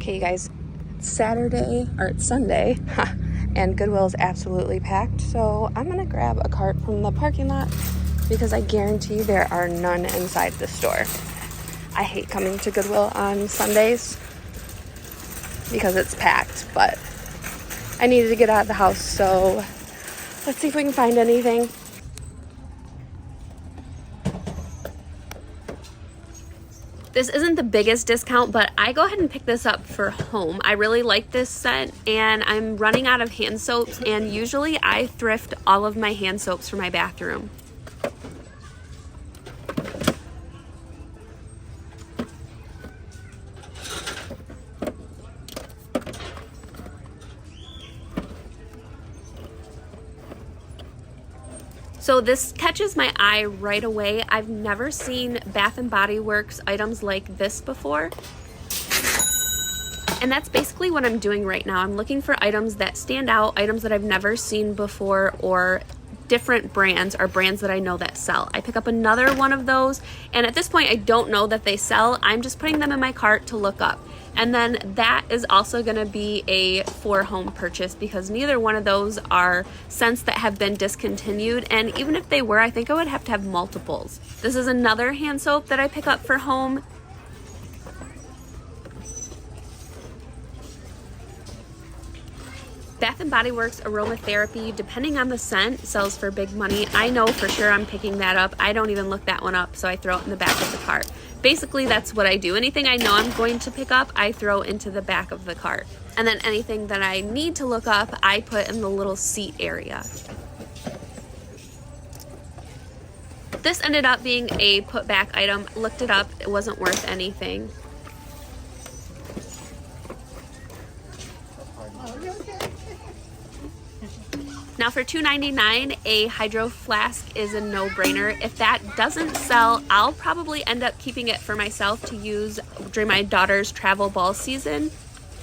Okay, you guys, it's Saturday, or it's Sunday, and Goodwill is absolutely packed, so I'm gonna grab a cart from the parking lot because I guarantee there are none inside the store. I hate coming to Goodwill on Sundays because it's packed, but I needed to get out of the house, so let's see if we can find anything. This isn't the biggest discount, but I go ahead and pick this up for home. I really like this set, and I'm running out of hand soaps, and usually I thrift all of my hand soaps for my bathroom. So this catches my eye right away. I've never seen Bath & Body Works items like this before. And that's basically what I'm doing right now. I'm looking for items that stand out, items that I've never seen before, or different brands or brands that I know that sell. I pick up another one of those, and at this point I don't know that they sell. I'm just putting them in my cart to look up. And then that is also going to be a for home purchase because neither one of those are scents that have been discontinued, and even if they were, I think I would have to have multiples. This is another hand soap that I pick up for home. Bath & Body Works aromatherapy, depending on the scent, sells for big money. I know for sure I'm picking that up. I don't even look that one up, so I throw it in the back of the cart. Basically, that's what I do. Anything I know I'm going to pick up, I throw into the back of the cart. And then anything that I need to look up, I put in the little seat area. This ended up being a put back item. Looked it up, it wasn't worth anything. Now for $2.99, a hydro flask is a no-brainer. If that doesn't sell, I'll probably end up keeping it for myself to use during my daughter's travel ball season.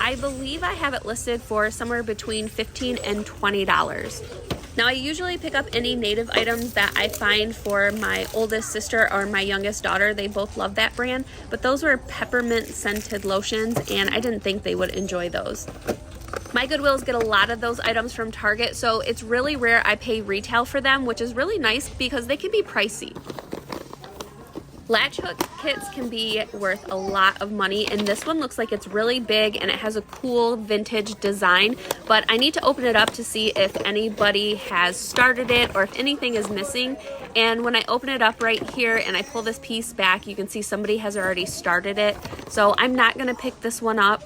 I believe I have it listed for somewhere between $15 and $20. Now I usually pick up any native items that I find for my oldest sister or my youngest daughter. They both love that brand, but those were peppermint scented lotions, and I didn't think they would enjoy those. My Goodwills get a lot of those items from Target, so it's really rare I pay retail for them, which is really nice because they can be pricey. Latch hook kits can be worth a lot of money, and this one looks like it's really big and it has a cool vintage design, but I need to open it up to see if anybody has started it or if anything is missing. And when I open it up right here and I pull this piece back, you can see somebody has already started it, so I'm not going to pick this one up.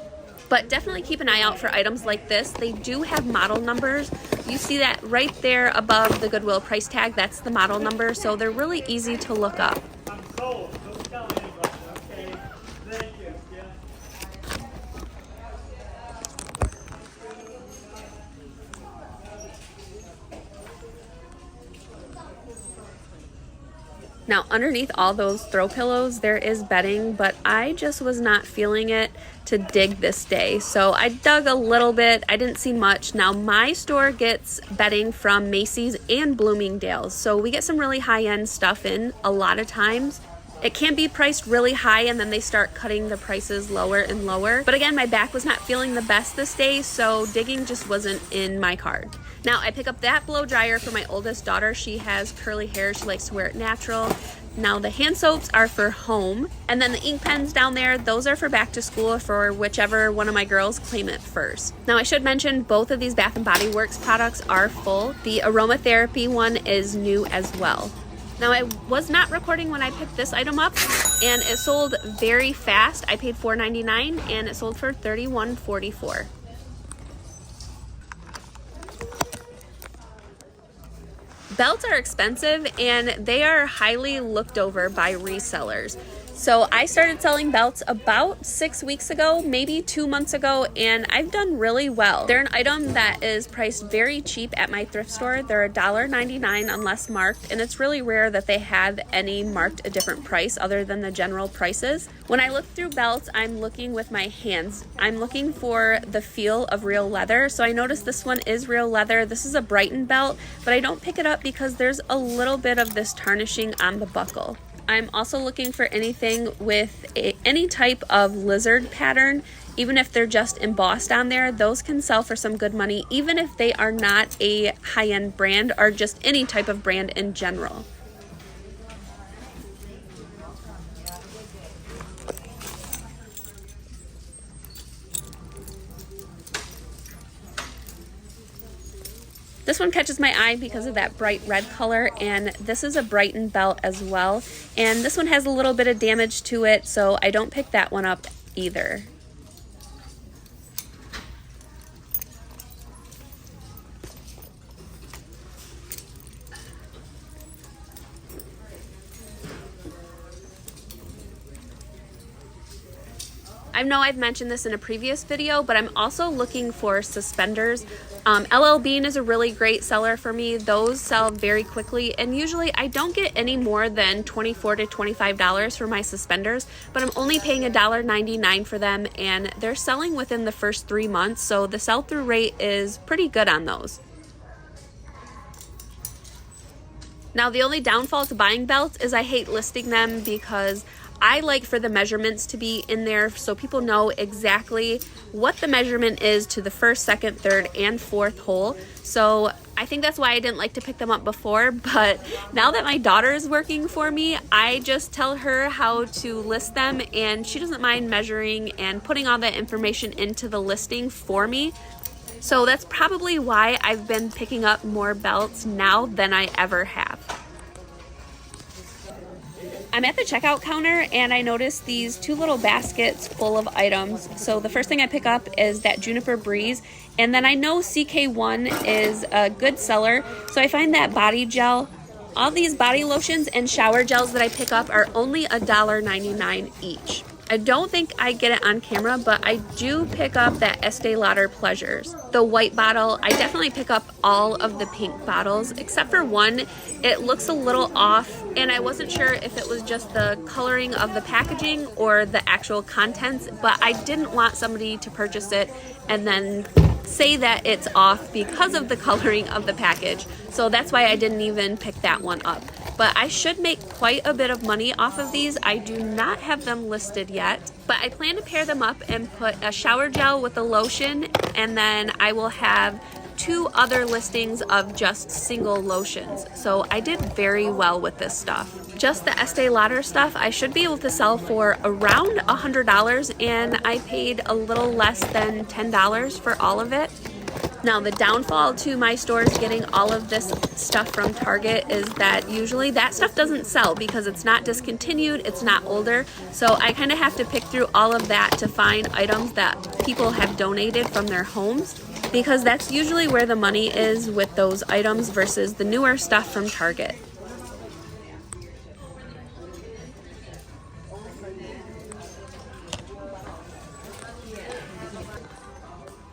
But definitely keep an eye out for items like this. They do have model numbers. You see that right there above the Goodwill price tag. That's the model number, so they're really easy to look up. I'm sold. Don't tell anybody, okay? Thank you. Yeah. Now, underneath all those throw pillows, there is bedding, but I just was not feeling it to dig this day. So I dug a little bit. I didn't see much. Now, my store gets bedding from Macy's and Bloomingdale's, so we get some really high-end stuff in a lot of times. It can be priced really high, and then they start cutting the prices lower and lower. But again, my back was not feeling the best this day, so digging just wasn't in my card. Now, I pick up that blow dryer for my oldest daughter. She has curly hair. She likes to wear it natural. Now, the hand soaps are for home. And then the ink pens down there, those are for back to school for whichever one of my girls claim it first. Now, I should mention both of these Bath & Body Works products are full. The aromatherapy one is new as well. Now, I was not recording when I picked this item up, and it sold very fast. I paid $4.99 and it sold for $31.44. Belts are expensive, and they are highly looked over by resellers. So I started selling belts about 6 weeks ago, maybe 2 months ago, and I've done really well. They're an item that is priced very cheap at my thrift store. They're $1.99 unless marked, and it's really rare that they have any marked a different price other than the general prices. When I look through belts, I'm looking with my hands. I'm looking for the feel of real leather, so I noticed this one is real leather. This is a Brighton belt, but I don't pick it up because there's a little bit of this tarnishing on the buckle. I'm also looking for anything with any type of lizard pattern. Even if they're just embossed on there, those can sell for some good money, even if they are not a high-end brand or just any type of brand in general. This one catches my eye because of that bright red color, and this is a Brighton belt as well. And this one has a little bit of damage to it, so I don't pick that one up either. I know I've mentioned this in a previous video, but I'm also looking for suspenders. LL Bean is a really great seller for me. Those sell very quickly, and usually I don't get any more than $24 to $25 for my suspenders, but I'm only paying $1.99 for them, and they're selling within the first 3 months, so the sell-through rate is pretty good on those. Now, the only downfall to buying belts is I hate listing them because I like for the measurements to be in there so people know exactly what the measurement is to the first, second, third, and fourth hole. So I think that's why I didn't like to pick them up before, but now that my daughter is working for me, I just tell her how to list them, and she doesn't mind measuring and putting all that information into the listing for me. So that's probably why I've been picking up more belts now than I ever have. I'm at the checkout counter and I noticed these 2 little baskets full of items. So the first thing I pick up is that Juniper Breeze, and then I know CK1 is a good seller, so I find that body gel. All these body lotions and shower gels that I pick up are only $1.99 each. I don't think I get it on camera, but I do pick up that Estee Lauder Pleasures. The white bottle, I definitely pick up all of the pink bottles, except for one. It looks a little off, and I wasn't sure if it was just the coloring of the packaging or the actual contents, but I didn't want somebody to purchase it and then say that it's off because of the coloring of the package. So that's why I didn't even pick that one up. But I should make quite a bit of money off of these. I do not have them listed yet, but I plan to pair them up and put a shower gel with a lotion, and then I will have 2 other listings of just single lotions. So I did very well with this stuff. Just the Estee Lauder stuff I should be able to sell for around $100, and I paid a little less than $10 for all of it. Now, the downfall to my stores getting all of this stuff from Target is that usually that stuff doesn't sell because it's not discontinued, it's not older. So I kind of have to pick through all of that to find items that people have donated from their homes, because that's usually where the money is with those items versus the newer stuff from Target.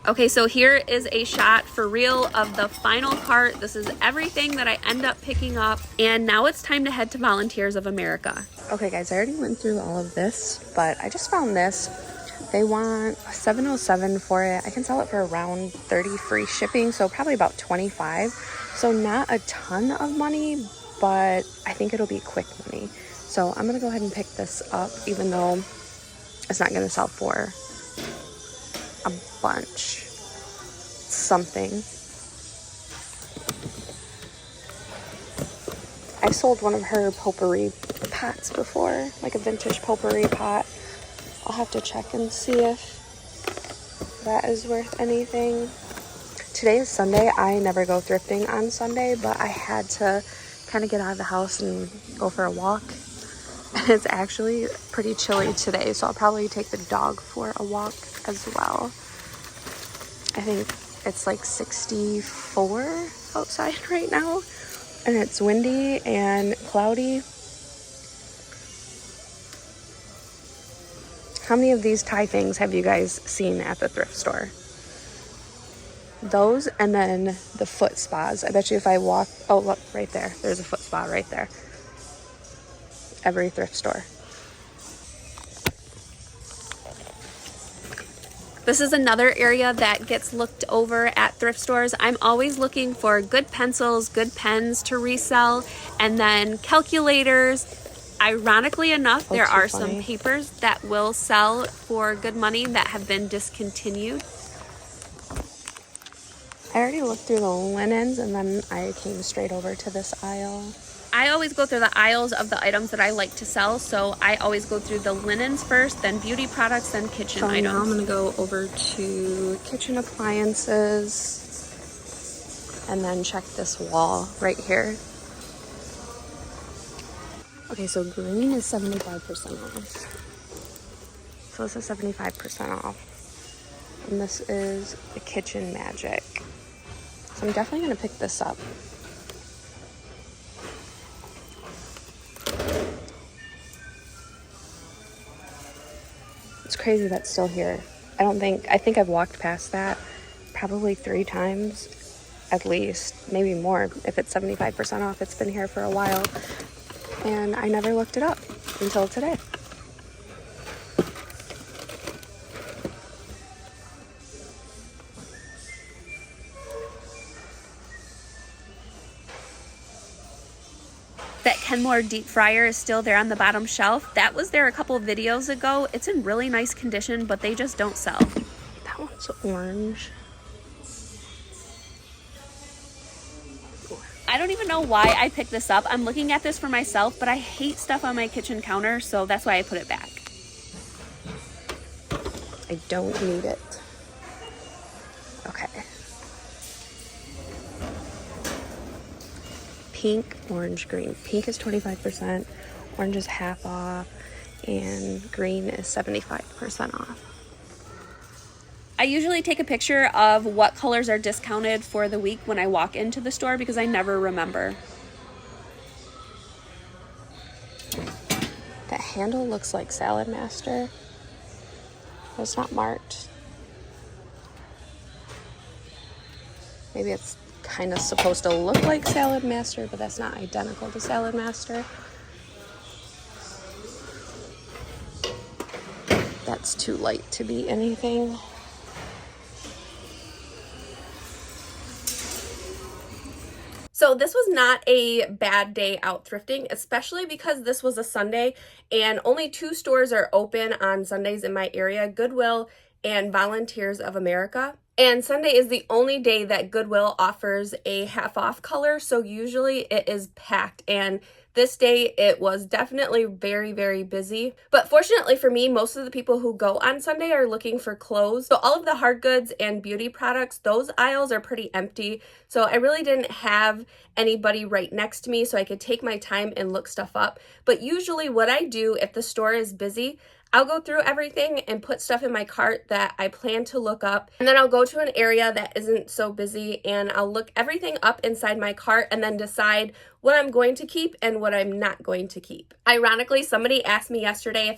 Okay, so here is a shot for real of the final cart. This is everything that I end up picking up, and now it's time to head to Volunteers of America. Okay guys, I already went through all of this, but I just found this. They want $707 for it. I can sell it for around $30 free shipping, so probably about $25. So not a ton of money, but I think it'll be quick money. So I'm gonna go ahead and pick this up, even though it's not gonna sell for a bunch. Something. I sold one of her potpourri pots before, like a vintage potpourri pot. I'll have to check and see if that is worth anything. Today is Sunday. I never go thrifting on Sunday, but I had to kind of get out of the house and go for a walk. It's actually pretty chilly today, so I'll probably take the dog for a walk as well. I think it's like 64 outside right now, and it's windy and cloudy. How many of these tie things have you guys seen at the thrift store? Those, and then the foot spas. I bet you if I walk, oh look, right there, there's a foot spa right there. Every thrift store. This is another area that gets looked over at thrift stores. I'm always looking for good pencils, good pens to resell, and then calculators, Ironically enough, there too are funny. some papers that will sell for good money that have been discontinued. I already looked through the linens and then I came straight over to this aisle. I always go through the aisles of the items that I like to sell, so I always go through the linens first, then beauty products, then kitchen items. Now I'm gonna go over to kitchen appliances and then check this wall right here. Okay, so green is 75% off. So this is 75% off. And this is the Kitchen Magic. So I'm definitely gonna pick this up. It's crazy that's still here. I think I've walked past that probably 3 times at least, maybe more. If it's 75% off, it's been here for a while. And I never looked it up until today. That Kenmore deep fryer is still there on the bottom shelf. That was there a couple of videos ago. It's in really nice condition, but they just don't sell. That one's orange. I don't even know why I picked this up. I'm looking at this for myself, but I hate stuff on my kitchen counter, so that's why I put it back. I don't need it. Okay. Pink, orange, green. Pink is 25%, orange is half off, and green is 75% off. I usually take a picture of what colors are discounted for the week when I walk into the store because I never remember. That handle looks like Salad Master. It's not marked. Maybe it's kind of supposed to look like Salad Master, but that's not identical to Salad Master. That's too light to be anything. So this was not a bad day out thrifting, especially because this was a Sunday and only 2 stores are open on Sundays in my area, Goodwill and Volunteers of America. And Sunday is the only day that Goodwill offers a half off color, so usually it is packed, and this day it was definitely very, very busy. But fortunately for me, most of the people who go on Sunday are looking for clothes. So all of the hard goods and beauty products, those aisles are pretty empty. So I really didn't have anybody right next to me so I could take my time and look stuff up. But usually what I do if the store is busy, I'll go through everything and put stuff in my cart that I plan to look up. And then I'll go to an area that isn't so busy and I'll look everything up inside my cart and then decide what I'm going to keep and what I'm not going to keep. Ironically, somebody asked me yesterday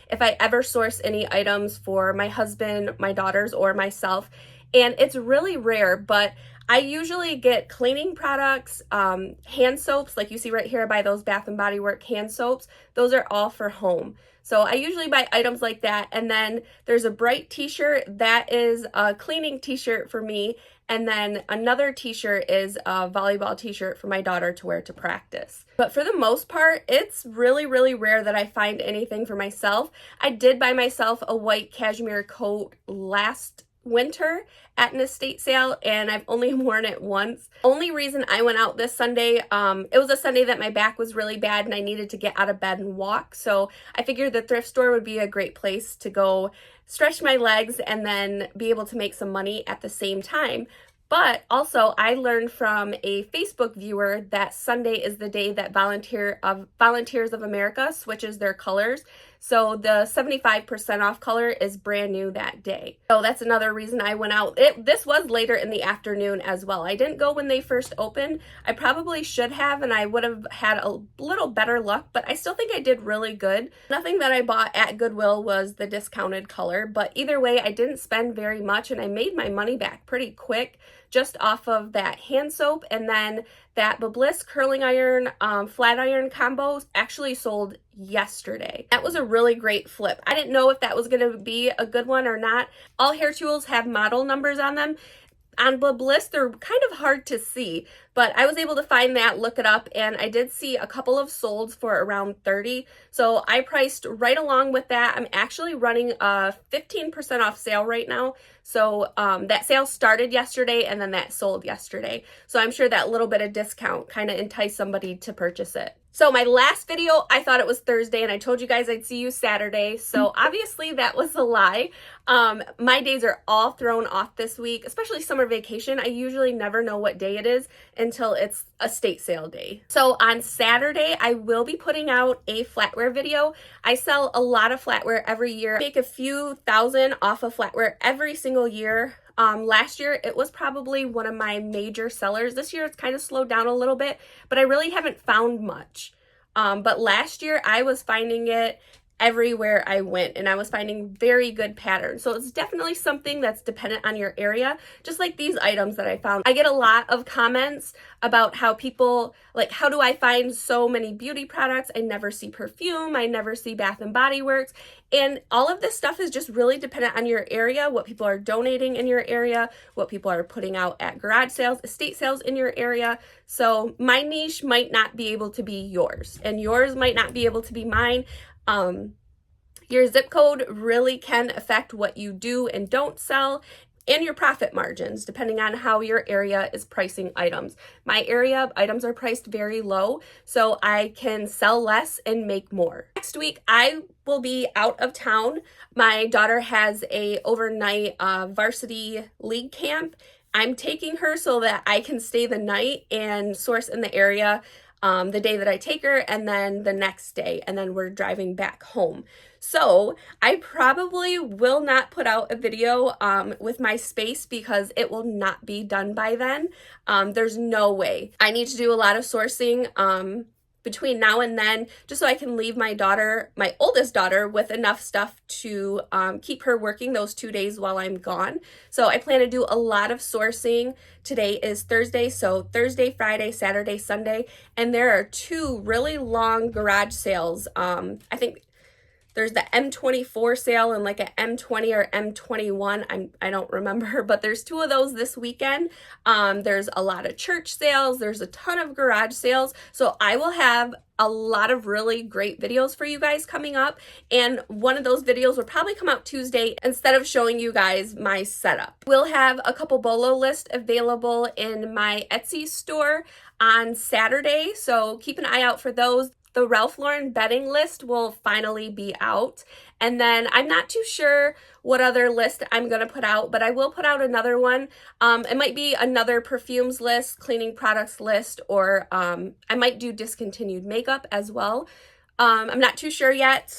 if I ever source any items for my husband, my daughters, or myself. And it's really rare, but I usually get cleaning products, hand soaps, like you see right here. I buy those Bath & Body Works hand soaps. Those are all for home. So I usually buy items like that. And then there's a bright t-shirt that is a cleaning t-shirt for me. And then another t-shirt is a volleyball t-shirt for my daughter to wear to practice. But for the most part, it's really, really rare that I find anything for myself. I did buy myself a white cashmere coat last winter at an estate sale, and I've only worn it once. Only reason I went out this Sunday, it was a Sunday that my back was really bad and I needed to get out of bed and walk. So I figured the thrift store would be a great place to go stretch my legs and then be able to make some money at the same time. But also, I learned from a Facebook viewer that Sunday is the day that Volunteers of America switches their colors. So the 75% off color is brand new that day. So that's another reason I went out. This was later in the afternoon as well. I didn't go when they first opened. I probably should have, and I would have had a little better luck, but I still think I did really good. Nothing that I bought at Goodwill was the discounted color, but either way, I didn't spend very much, and I made my money back pretty quick just off of that hand soap. And then that Bliss curling iron, flat iron combo actually sold yesterday. That was a really great flip. I didn't know if that was going to be a good one or not. All hair tools have model numbers on them. On Bliss, they're kind of hard to see. but I was able to find that, look it up, and I did see a couple of solds for around 30. So I priced right along with that. I'm actually running a 15% off sale right now. So that sale started yesterday and then that sold yesterday. So I'm sure that little bit of discount kind of enticed somebody to purchase it. So my last video, I thought it was Thursday and I told you guys I'd see you Saturday. So obviously that was a lie. My days are all thrown off this week, especially summer vacation. I usually never know what day it is until it's a state sale day. So on Saturday, I will be putting out a flatware video. I sell a lot of flatware every year. I make a few thousand off of flatware every single year. Last year, it was probably one of my major sellers. This year, it's kind of slowed down a little bit, but I really haven't found much. But last year, I was finding it everywhere I went, and I was finding very good patterns. So it's definitely something that's dependent on your area, just like these items that I found. I get a lot of comments about how people, like, how do I find so many beauty products? I never see perfume, I never see Bath and Body Works, and all of this stuff is just really dependent on your area, what people are donating in your area, what people are putting out at garage sales, estate sales in your area. So my niche might not be able to be yours, and yours might not be able to be mine. Your zip code really can affect what you do and don't sell, and your profit margins, depending on how your area is pricing items. My area items are priced very low, so I can sell less and make more. Next week, I will be out of town. My daughter has a overnight varsity league camp. I'm taking her so that I can stay the night and source in the area the day that I take her, and then the next day, and then we're driving back home. So I probably will not put out a video with my space because it will not be done by then. There's no way. I need to do a lot of sourcing between now and then, just so I can leave my daughter, my oldest daughter, with enough stuff to keep her working those 2 days while I'm gone. So I plan to do a lot of sourcing. Today is Thursday, so Thursday, Friday, Saturday, Sunday, and there are 2 really long garage sales. I think there's the M24 sale and like a M20 or M21. I don't remember, but there's 2 of those this weekend. There's a lot of church sales. There's a ton of garage sales. So I will have a lot of really great videos for you guys coming up. And one of those videos will probably come out Tuesday instead of showing you guys my setup. We'll have a couple Bolo lists available in my Etsy store on Saturday. So keep an eye out for those. The Ralph Lauren bedding list will finally be out. And then I'm not too sure what other list I'm going to put out, but I will put out another one. It might be another perfumes list, cleaning products list, or I might do discontinued makeup as well. I'm not too sure yet,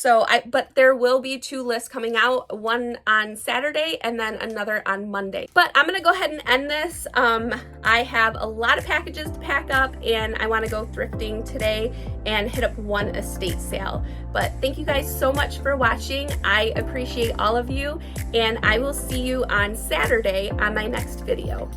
but there will be 2 lists coming out, one on Saturday and then another on Monday. But I'm gonna go ahead and end this. I have a lot of packages to pack up, and I wanna go thrifting today and hit up one estate sale. But thank you guys so much for watching. I appreciate all of you, and I will see you on Saturday on my next video.